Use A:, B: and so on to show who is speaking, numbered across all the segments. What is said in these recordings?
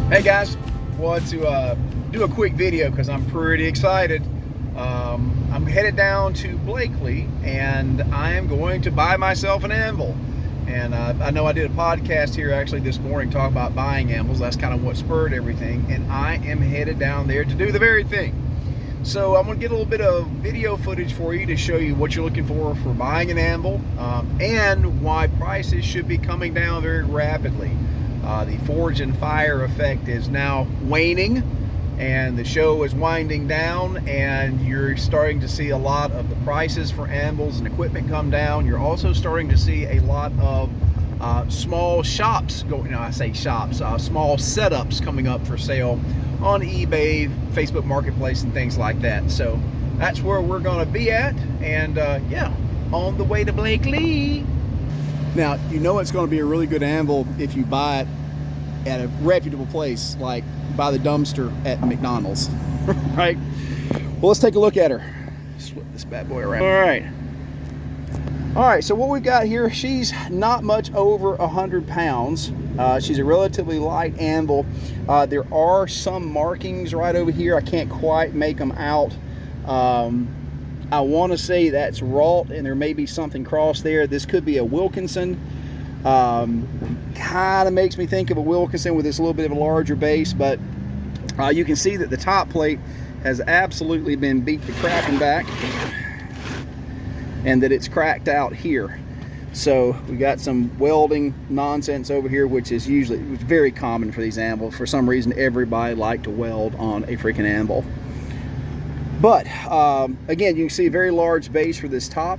A: Hey guys, want to do a quick video because I'm pretty excited. I'm headed down to Blakely and I am going to buy myself an anvil. And I know I did a podcast here actually this morning talking about buying anvils. That's kind of what spurred everything. And I am headed down there to do the very thing. So I'm going to get a little bit of video footage for you to show you what you're looking for buying an anvil and why prices should be coming down very rapidly. The forge and fire effect is now waning and the show is winding down, and you're starting to see a lot of the prices for anvils and equipment come down. You're also starting to see a lot of small shops going, I say shops, small setups coming up for sale on eBay, Facebook Marketplace, and things like that. So that's where we're going to be at, and yeah, on the way to Blakely. Now, you know it's going to be a really good anvil if you buy it at a reputable place, like by the dumpster at McDonald's, right? Well, let's take a look at her. Flip this bad boy around. All right, so what we've got here, she's not much over 100 pounds. She's a relatively light anvil. There are some markings right over here. I can't quite make them out. I want to say that's wrought, and there may be something crossed there. This could be a Wilkinson. Kind of makes me think of a Wilkinson with this little bit of a larger base, but you can see that the top plate has absolutely been beat to cracking back, and that it's cracked out here. So we got some welding nonsense over here, which is usually very common for these anvils. For some reason, everybody likes to weld on a freaking anvil. But again, you can see a very large base for this top,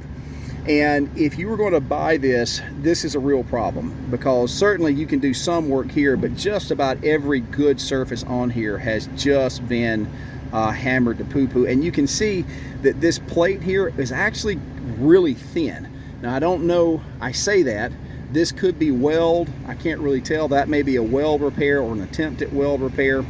A: and if you were going to buy this, this is a real problem, because certainly you can do some work here, but just about every good surface on here has just been hammered to poo-poo. And you can see that this plate here is actually really thin. Now, I don't know, I say that this could be weld, I can't really tell. That may be a weld repair or an attempt at weld repair.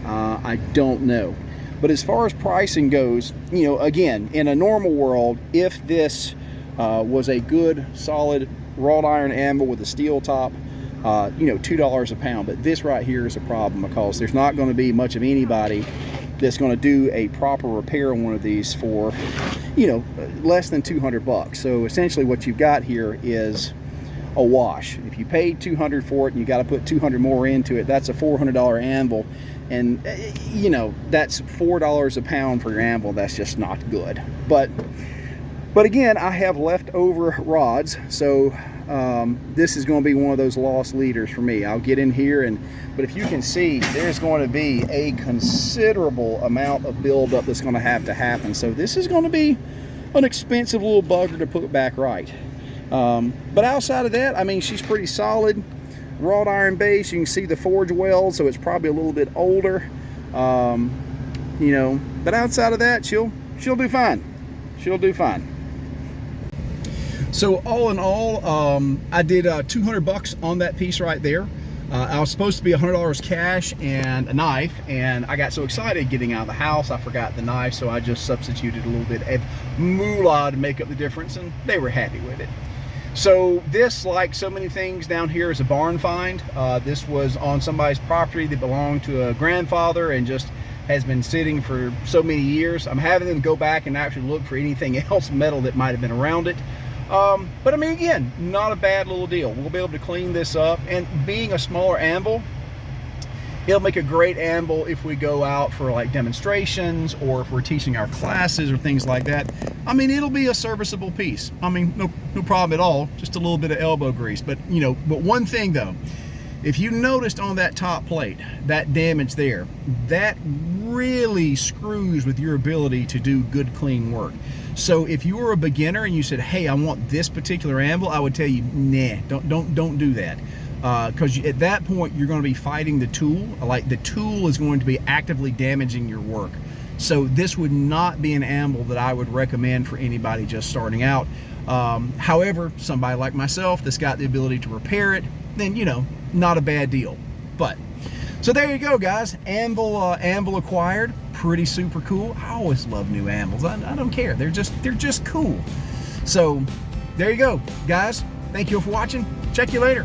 A: I don't know. But as far as pricing goes, you know, again, in a normal world, if this was a good, solid wrought iron anvil with a steel top, you know, $2 a pound. But this right here is a problem, because there's not going to be much of anybody that's going to do a proper repair on one of these for, you know, less than 200 bucks. So essentially what you've got here is a wash. If you paid 200 for it and you got to put 200 more into it, that's a $400 anvil. And you know, that's $4 a pound for your anvil. That's just not good. But again, I have leftover rods, so this is going to be one of those lost leaders for me. I'll get in here, but if you can see, there's going to be a considerable amount of buildup that's going to have to happen. So this is going to be an expensive little bugger to put back right. But outside of that, I mean, she's pretty solid. Wrought iron base, you can see the forge weld, so it's probably a little bit older, you know, but outside of that, she'll do fine. She'll do fine. So all in all, I did 200 bucks on that piece right there. I was supposed to be $100 cash and a knife, and I got so excited getting out of the house, I forgot the knife, so I just substituted a little bit of moolah to make up the difference, and they were happy with it. So this, like so many things down here, is a barn find. This was on somebody's property that belonged to a grandfather and just has been sitting for so many years. I'm having them go back and actually look for anything else metal that might have been around it. But I mean, again, not a bad little deal. We'll be able to clean this up, and being a smaller anvil, it'll make a great anvil if we go out for like demonstrations, or if we're teaching our classes or things like that. I mean, it'll be a serviceable piece. I mean, no problem at all, just a little bit of elbow grease. But you know, but one thing though, if you noticed on that top plate, that damage there, that really screws with your ability to do good, clean work. So if you were a beginner and you said, hey, I want this particular anvil, I would tell you, nah, don't do that. Because at that point, you're going to be fighting the tool. Like, the tool is going to be actively damaging your work. So this would not be an anvil that I would recommend for anybody just starting out. However, somebody like myself that's got the ability to repair it, then, you know, not a bad deal. But so there you go, guys. Anvil acquired. Pretty super cool. I always love new anvils. I don't care. They're just cool. So there you go, guys. Thank you for watching. Check you later.